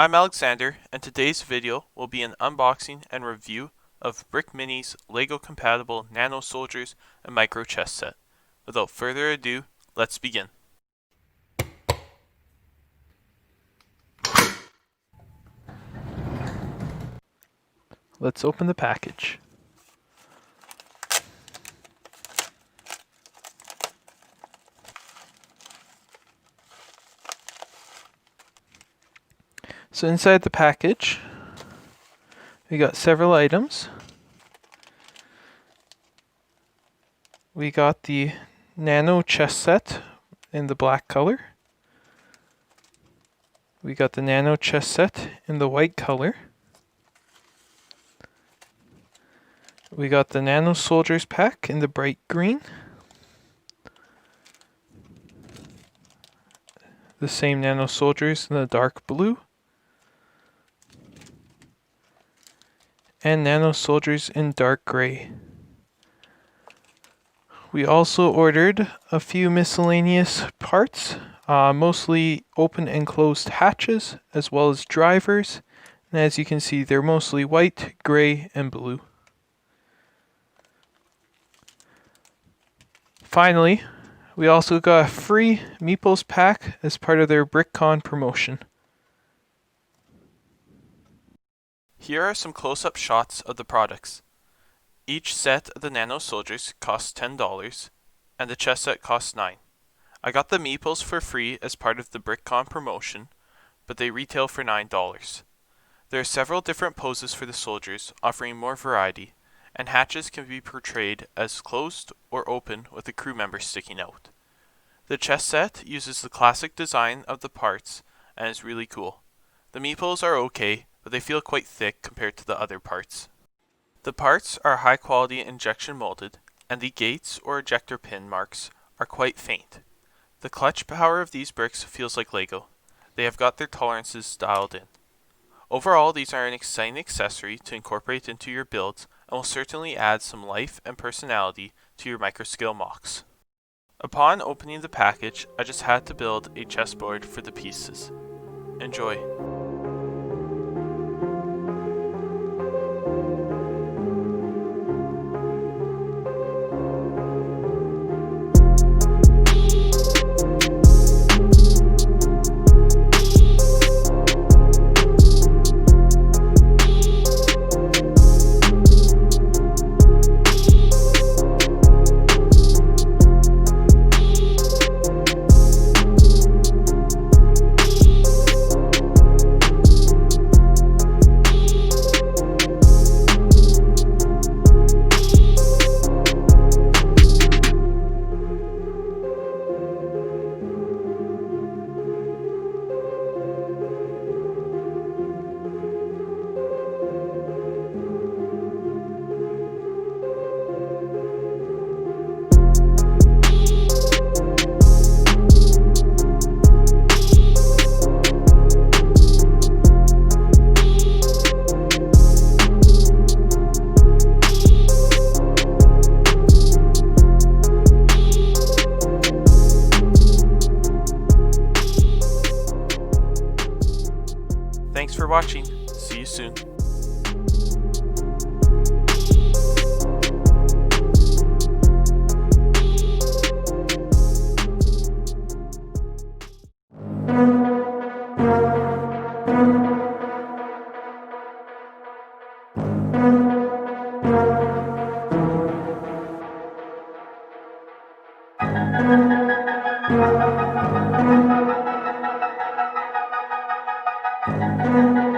I'm Alexander, and today's video will be an unboxing and review of BrickMini's LEGO-compatible Nano-Soldiers and Micro-Chess Set. Without further ado, let's begin. Let's open the package. So inside the package, we got several items. We got the Nano chess set in the black color. We got the Nano chess set in the white color. We got the Nano Soldiers pack in the bright green. The same Nano Soldiers in the dark blue. And Nano Soldiers in dark gray. We also ordered a few miscellaneous parts, mostly open and closed hatches, as well as drivers. And as you can see, they're mostly white, gray, and blue. Finally, we also got a free Meeples pack as part of their BrickCon promotion. Here are some close-up shots of the products. Each set of the Nano Soldiers costs $10, and the chess set costs $9. I got the Meeples for free as part of the BrickCon promotion, but they retail for $9. There are several different poses for the soldiers, offering more variety, and hatches can be portrayed as closed or open with a crew member sticking out. The chess set uses the classic design of the parts and is really cool. The Meeples are okay, but they feel quite thick compared to the other parts. The parts are high quality injection molded, and the gates or ejector pin marks are quite faint. The clutch power of these bricks feels like Lego. They have got their tolerances dialed in. Overall, these are an exciting accessory to incorporate into your builds and will certainly add some life and personality to your microscale mocks. Upon opening the package, I just had to build a chessboard for the pieces. Enjoy! Thanks for watching. See you soon. Thank you.